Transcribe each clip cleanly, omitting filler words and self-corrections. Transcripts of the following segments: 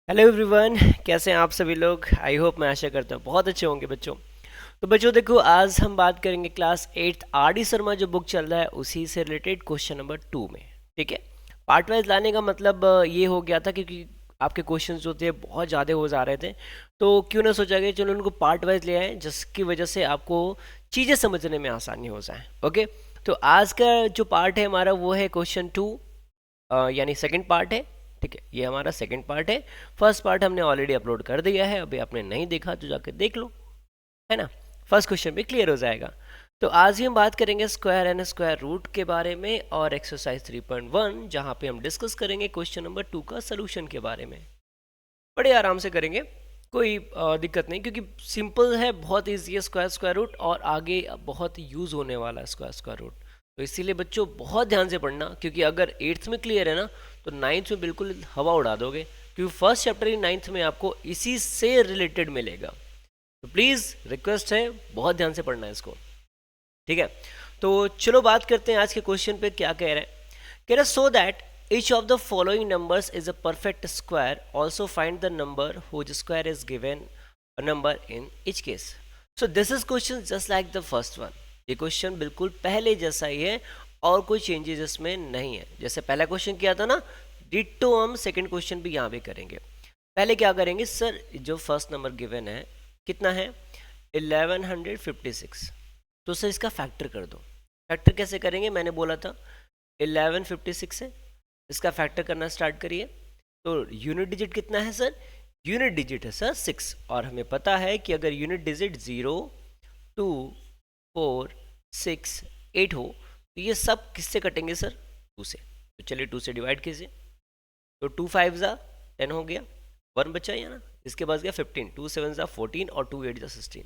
Hello everyone, कैसे हैं आप सभी लोग। आई होप, मैं आशा करता हूँ बहुत अच्छे होंगे बच्चों। तो बच्चों देखो, आज हम बात करेंगे क्लास 8 आर डी शर्मा जो बुक चल रहा है उसी से रिलेटेड क्वेश्चन नंबर 2 में। ठीक है, पार्ट वाइज लाने का मतलब ये हो गया था क्योंकि आपके क्वेश्चन जो थे बहुत ज़्यादा हो जा रहे थे, तो क्यों ना सोचा कि चलो उनको पार्ट वाइज ले आए जिसकी वजह से आपको चीज़ें समझने में आसानी हो जाए। ओके, तो आज का जो पार्ट है हमारा वो है क्वेश्चन 2, यानी सेकंड पार्ट है। ठीक है, ये हमारा सेकंड पार्ट है। फर्स्ट पार्ट हमने ऑलरेडी अपलोड कर दिया है, अभी आपने नहीं देखा तो जाकर देख लो, है ना। फर्स्ट क्वेश्चन भी क्लियर हो जाएगा। तो आज ही हम बात करेंगे स्क्वायर एंड स्क्वायर रूट के बारे में और एक्सरसाइज 3.1 जहाँ पे हम डिस्कस करेंगे क्वेश्चन नंबर 2 का सोल्यूशन के बारे में। बड़े आराम से करेंगे, कोई दिक्कत नहीं, क्योंकि सिंपल है, बहुत ईजी है स्क्वायर स्क्वायर रूट, और आगे बहुत यूज़ होने वाला है स्क्वायर स्क्वायर रूट। तो इसीलिए बच्चों बहुत ध्यान से पढ़ना, क्योंकि अगर एट्थ में क्लियर है ना तो नाइन्थ में बिल्कुल हवा उड़ा दोगे, क्योंकि फर्स्ट चैप्टर ही नाइन्थ में आपको इसी से रिलेटेड मिलेगा। तो प्लीज़ रिक्वेस्ट है, बहुत ध्यान से पढ़ना है इसको। ठीक है, तो चलो बात करते हैं आज के क्वेश्चन पे क्या कह रहे हैं। कह रहे so that each of the following numbers is a perfect square, also find the number whose square is given a number in each case. So this is question just like the first one. ये question बिल्कुल पहले जैसा ही है और कोई changes इसमें नहीं है। जैसे पहला क्वेश्चन किया था ना, डिट्टो हम सेकंड क्वेश्चन भी यहाँ पे करेंगे। पहले क्या करेंगे सर, जो फर्स्ट नंबर गिवन है कितना है 1156, तो सर इसका फैक्टर कर दो। फैक्टर कैसे करेंगे, मैंने बोला था 1156 है, इसका फैक्टर करना स्टार्ट करिए। तो यूनिट डिजिट कितना है सर, यूनिट डिजिट है सर 6, और हमें पता है कि अगर यूनिट डिजिट 0, 2, 4, 6, 8 हो तो ये सब किससे कटेंगे सर, 2 से। तो चलिए 2 से डिवाइड कीजिए, तो 2 5 ज़ा 10 हो गया, 1 बचा या ना, इसके बाद गया 15, 2 7 ज़ा 14 और 2 8 ज़ा 16।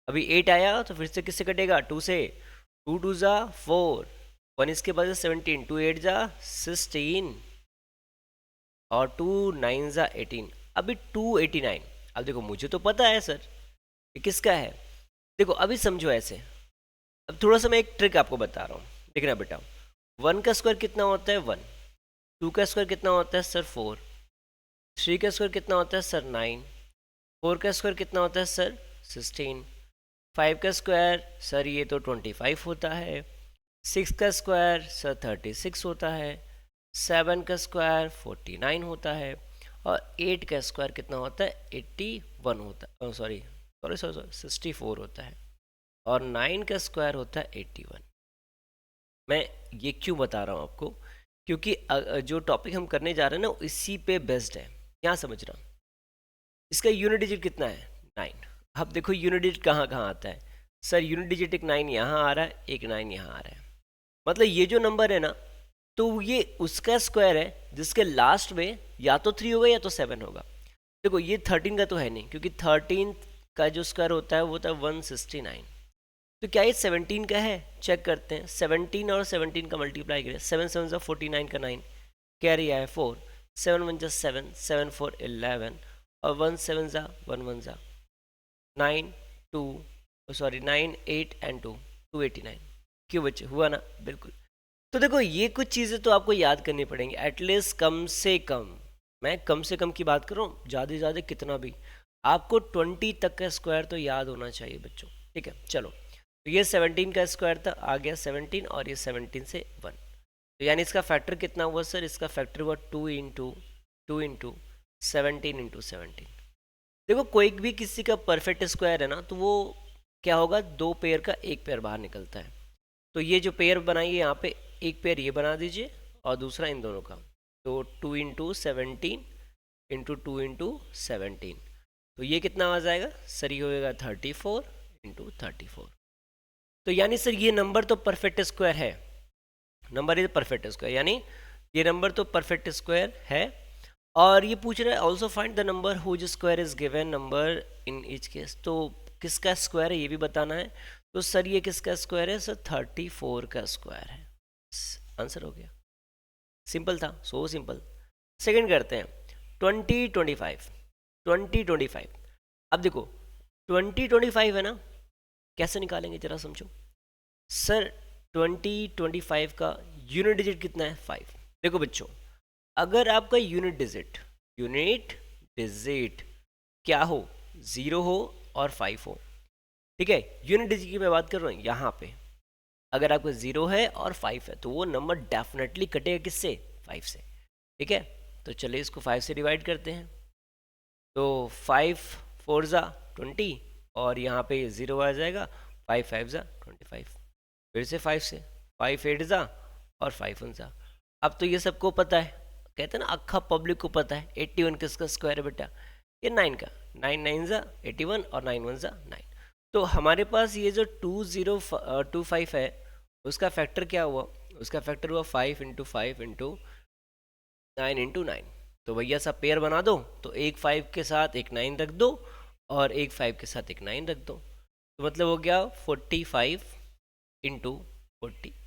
अभी 8 आया तो फिर से किससे कटेगा, 2 से, 2 2 ज़ा 4, 1 इसके बाद 17, 2 8 ज़ा 16 और 2 9 ज़ा 18। अभी 289। अब देखो मुझे तो पता है सर ये किसका है। देखो अभी समझो ऐसे, अब थोड़ा सा मैं एक ट्रिक आपको बता रहा हूँ, देखना बेटा। 1 का स्क्वायर कितना होता है 1, 2 का स्क्वायर कितना होता है सर 4, 3 का स्क्वायर कितना होता है सर 9, 4 का स्क्वायर कितना होता है सर 16, 5 का स्क्वायर सर ये तो 25 होता है, 6 का स्क्वायर सर 36 होता है, 7 का स्क्वायर 49 होता है, और 8 का स्क्वायर कितना होता है 81 होता है, सॉरी सॉरी सॉरी सॉरी 64 होता है, और 9 का स्क्वायर होता है 81। मैं ये क्यों बता रहा हूँ आपको, क्योंकि जो टॉपिक हम करने जा रहे हैं ना इसी पे बेस्ड है। क्या समझ रहा हूँ, इसका यूनिट डिजिट कितना है 9। अब देखो यूनिट डिजिट कहाँ कहाँ आता है सर, यूनिट डिजिट एक 9 यहाँ आ रहा है, एक 9 यहाँ आ रहा है, मतलब ये जो नंबर है ना तो ये उसका स्क्वायर है जिसके लास्ट में या तो 3 होगा या तो 7 होगा। देखो ये 13 का तो है नहीं, क्योंकि 13 का जो स्क्वायर होता है वो होता है 169। तो क्या ये 17 का है, चेक करते हैं। 17 और 17 का मल्टीप्लाई करें, 7 7 जा 49 का 9, कैरी आया 4, 7 1 जा 7, 7 4 11, और 1 7 जा 1 1 जा 9, 2, सॉरी 9 8 एंड 2, 289। क्यों बच्चे, हुआ ना, बिल्कुल। तो देखो ये कुछ चीज़ें तो आपको याद करनी पड़ेंगी एटलीस्ट, कम से कम। मैं कम से कम की बात कर रहा हूँ, ज़्यादा से ज़्यादा कितना भी आपको 20 तक का स्क्वायर तो याद होना चाहिए बच्चों। ठीक है, चलो। तो ये 17 का स्क्वायर था, आ गया 17, और ये 17 से 1, तो यानी इसका फैक्टर कितना हुआ सर, इसका फैक्टर हुआ 2 इंटू 17 इंटू 17। देखो कोई भी किसी का परफेक्ट स्क्वायर है ना तो वो क्या होगा, दो पेयर का एक पेयर बाहर निकलता है। तो ये जो पेयर बनाइए यहाँ पे, एक पेयर ये बना दीजिए और दूसरा इन दोनों का, तो 2 इंटू 17 इंटू 2 इंटू 17, तो ये कितना आ जाएगा सर, ये होएगा 34 इंटू 34। तो यानी सर ये नंबर तो परफेक्ट स्क्वायर है, नंबर इज परफेक्ट स्क्वायर, यानी ये नंबर तो परफेक्ट स्क्वायर है। और ये पूछ रहा है also find the number whose square is given number in each case, तो किसका स्क्वायर है ये भी बताना है। तो सर ये किसका स्क्वायर है सर, 34 का स्क्वायर है। आंसर हो गया, सिंपल था, सो सिंपल। सेकंड करते हैं 20 25। अब देखो 20 25 है ना, कैसे निकालेंगे जरा समझो सर। 20 25 का यूनिट डिजिट कितना है 5। देखो बच्चों, अगर आपका यूनिट डिजिट क्या हो, 0 हो और 5 हो, ठीक है। यूनिट डिजिट की मैं बात कर रहा हूँ यहाँ पे। अगर आपका 0 है और 5 है तो वो नंबर डेफिनेटली कटेगा किससे, 5 से, ठीक है। तो चलिए इसको 5 से डिवाइड करते हैं। तो 5 4 ज़ा 20 और यहाँ पे 0 आ जाएगा, 5 5 ज़ा 25। फिर से 5 से, 5 8 ज़ा और 5 1 ज़ा। अब तो ये सबको पता है, कहते हैं ना अक्खा पब्लिक को पता है 81 किसका स्क्वायर है बेटा, ये 9 का। 9 9 ज़ा 81 और 9 1 ज़ा 9। तो हमारे पास ये जो 2025 है उसका फैक्टर क्या हुआ, उसका फैक्टर हुआ 5 इंटू 5 इंटू 9 इंटू 9। तो भैया सब पेयर बना दो, तो एक 5 के साथ एक 9 रख दो और एक 5 के साथ एक 9 रख दो, तो मतलब हो गया 45 इंटू 45।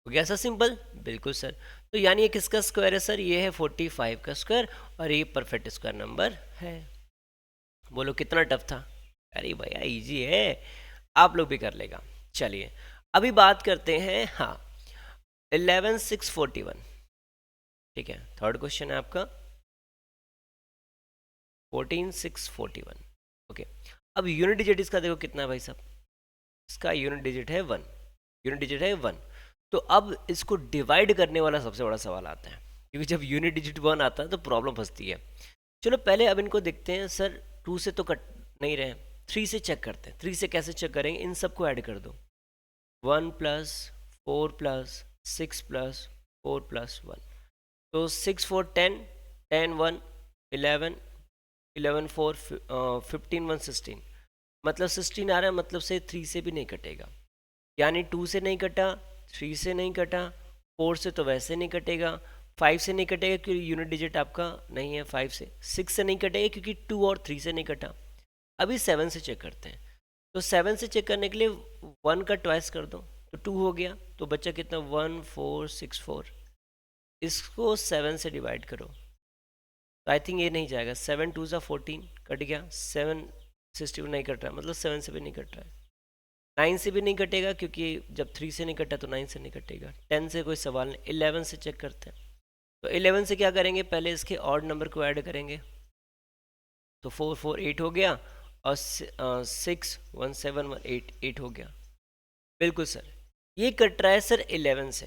हो गया सर सिंपल, बिल्कुल सर। तो यानी ये किसका स्क्वायर है सर, ये है 45 का स्क्वायर और ये परफेक्ट स्क्वायर नंबर है। बोलो कितना टफ था, अरे भैया इजी है, आप लोग भी कर लेगा। चलिए अभी बात करते हैं, हाँ 11641, ठीक है। थर्ड क्वेश्चन है आपका 14641, ओके। अब यूनिट डिजिट इसका देखो कितना है भाई साहब, इसका यूनिट डिजिट है 1, यूनिट डिजिट है 1। तो अब इसको डिवाइड करने वाला सबसे बड़ा सवाल आता है, क्योंकि जब यूनिट डिजिट 1 आता है तो प्रॉब्लम फंसती है। चलो पहले अब इनको देखते हैं, सर 2 से तो कट नहीं रहे, 3 से चेक करते हैं। 3 से कैसे चेक करेंगे, इन सबको ऐड कर दो, 1 प्लस 4 प्लस 6 प्लस 4 प्लस 1, तो 6 4 10, 10 1 11, 11 4 15 1 16, मतलब 16 आ रहा है, मतलब से 3 से भी नहीं कटेगा। यानी 2 से नहीं कटा, 3 से नहीं कटा, 4 से तो वैसे नहीं कटेगा, 5 से नहीं कटेगा क्योंकि यूनिट डिजिट आपका नहीं है 5 से, 6 से नहीं कटेगा क्योंकि 2 और 3 से नहीं कटा। अभी 7 से चेक करते हैं, तो 7 से चेक करने के लिए 1 का ट्वाइस कर दो, तो 2 हो गया, तो बच्चा कितना 1 4 6 4। इसको 7 से डिवाइड करो, तो आई थिंक ये नहीं जाएगा, 7 2 ज़ा 14 कट गया, 7 62 नहीं कट रहा, मतलब 7 से भी नहीं कट रहा है, 9 से भी नहीं कटेगा क्योंकि जब 3 से नहीं कटा तो 9 से नहीं कटेगा, 10 से कोई सवाल नहीं। 11 से चेक करते हैं, तो 11 से क्या करेंगे, पहले इसके ऑड नंबर को ऐड करेंगे, तो 4 4 8 हो गया और 6 1 7 1 8 8 हो गया। बिल्कुल सर, ये कट रहा है सर 11 से।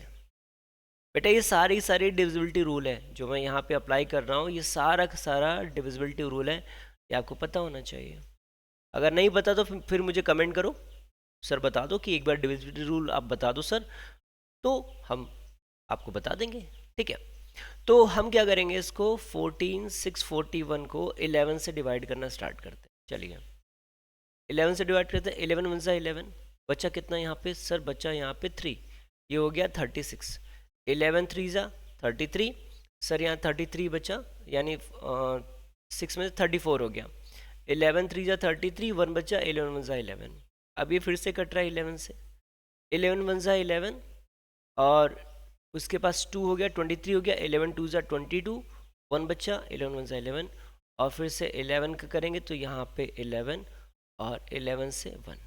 बेटा ये सारी डिविजिबिलिटी रूल है जो मैं यहाँ पे अप्लाई कर रहा हूँ, ये सारा का सारा डिविजिबिलिटी रूल है, ये आपको पता होना चाहिए। अगर नहीं पता तो फिर मुझे कमेंट करो, सर बता दो कि एक बार डिविजिबिलिटी रूल आप बता दो सर, तो हम आपको बता देंगे, ठीक है। तो हम क्या करेंगे, इसको 14641 को 11 से डिवाइड करना स्टार्ट करते हैं। चलिए 11 से डिवाइड करते हैं, 11 वन सा 11, बच्चा कितना यहाँ पे सर, बच्चा यहाँ पे 3, ये हो गया 36, 11 3 ज़ा 33, सर यहाँ 33 बचा, यानी 6 में से 34 हो गया, 11 3 ज़ा 33, 1 बचा, 11 वन ज़ा 11। अब ये फिर से कट रहा है 11 से, 11 वन ज़ा 11 और उसके पास 2 हो गया, 23 हो गया, 11 2 ज़ा 22, 1 बचा, 11 वन ज़ा 11 और फिर से 11 का करेंगे तो यहाँ पे 11 और 11 से 1।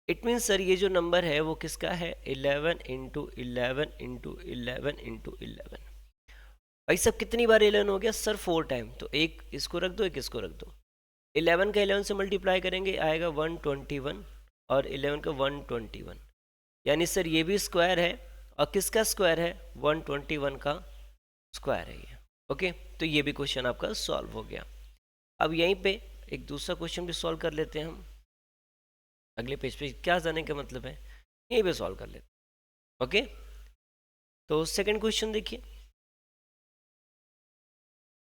इट मीन्स सर ये जो नंबर है वो किसका है, 11 इंटू 11 इंटू 11 इंटू 11। भाई सब कितनी बार 11 हो गया सर, 4 टाइम, तो एक इसको रख दो एक इसको रख दो, 11 का 11 से मल्टीप्लाई करेंगे आएगा 121 और 11 का 121, यानी सर ये भी स्क्वायर है, और किसका स्क्वायर है, 121 का स्क्वायर है ये, ओके। तो ये भी क्वेश्चन आपका सॉल्व हो गया। अब यहीं पे एक दूसरा क्वेश्चन भी सॉल्व कर लेते हैं हम, अगले पेज पे क्या जाने का मतलब है, यहीं पे सॉल्व कर लेते हैं, ओके। तो सेकंड क्वेश्चन देखिए,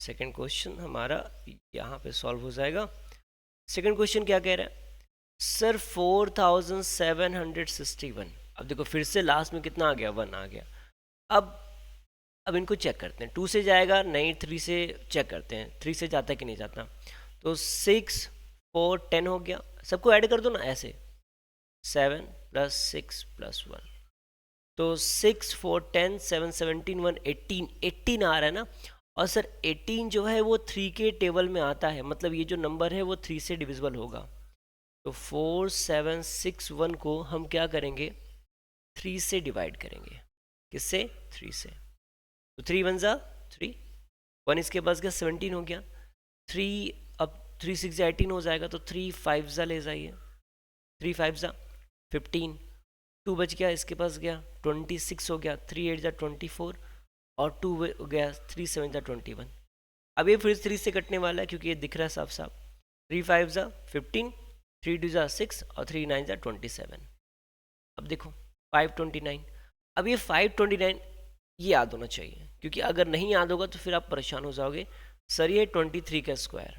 सेकंड क्वेश्चन हमारा यहाँ पे सॉल्व हो जाएगा। सेकंड क्वेश्चन क्या कह रहा है सर, 4761। अब देखो फिर से लास्ट में कितना आ गया, 1 आ गया। अब इनको चेक करते हैं, 2 से जाएगा नहीं, 3 से चेक करते हैं, 3 से जाता है कि नहीं जाता, तो 6 4 10 हो गया, सबको ऐड कर दो ना ऐसे, 7 प्लस 6 प्लस 1, तो 6 4 10 7 17 1 18, 18 आ रहा है ना। और सर 18 जो है वो 3 के टेबल में आता है, मतलब ये जो नंबर है वो 3 से डिविजिबल होगा, तो 4761 को हम क्या करेंगे, 3 से डिवाइड करेंगे, किससे, 3 से, तो 3 1 ज़ा 3, 1 इसके पास गया 17 हो गया, 3 अब 3 6 18 हो जाएगा, तो 3 5 जा ले जाइए, 3 5 जा 15, 2 बच गया, इसके पास गया 26 हो गया, 3 8 जा 24 और 2 हो गया, 3 7 जा 21। अब ये फिर 3 से कटने वाला है क्योंकि ये दिख रहा है साफ साफ। 3 5 जा 15, 3 2 जा 6 और 3 9 जा 27। अब देखो 529। अब ये 529 ये याद होना चाहिए, क्योंकि अगर नहीं याद होगा तो फिर आप परेशान हो जाओगे। सर ये 23 का स्क्वायर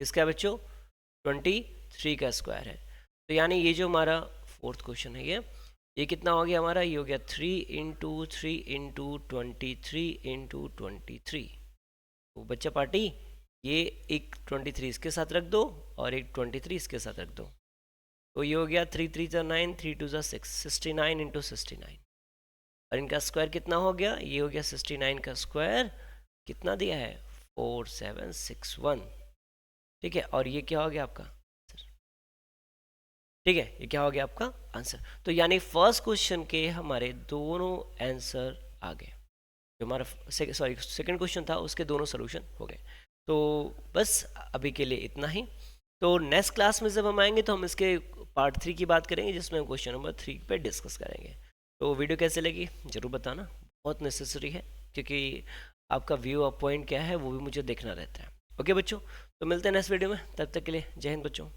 किसका है बच्चों? 23 का स्क्वायर है। तो यानी ये जो हमारा फोर्थ क्वेश्चन है ये कितना हो गया हमारा? ये हो गया 3 इंटू 3 इंटू 23 इंटू 23। तो बच्चा पार्टी ये एक 23 इसके साथ रख दो और एक 23 इसके साथ रख दो, तो ये हो गया 3 3 जा 9, 3 2 जा 6, 69 इंटू 69। और इनका स्क्वायर कितना हो गया? ये हो गया 69 का स्क्वायर कितना दिया है? 4761। ठीक है, और ये क्या हो गया आपका? ठीक है, ये क्या हो गया आपका आंसर? तो यानी फर्स्ट क्वेश्चन के हमारे दोनों आंसर आ गए। जो हमारा सेकंड क्वेश्चन था उसके दोनों सोल्यूशन हो गए। तो बस अभी के लिए इतना ही। तो नेक्स्ट क्लास में जब हम आएंगे तो हम इसके पार्ट 3 की बात करेंगे, जिसमें हम क्वेश्चन नंबर 3 पे डिस्कस करेंगे। तो वीडियो कैसे लगी ज़रूर बताना, बहुत नेसेसरी है, क्योंकि आपका व्यू और पॉइंट क्या है वो भी मुझे देखना रहता है। ओके बच्चों, तो मिलते हैं नेक्स्ट वीडियो में, तब तक के लिए जय हिंद बच्चों।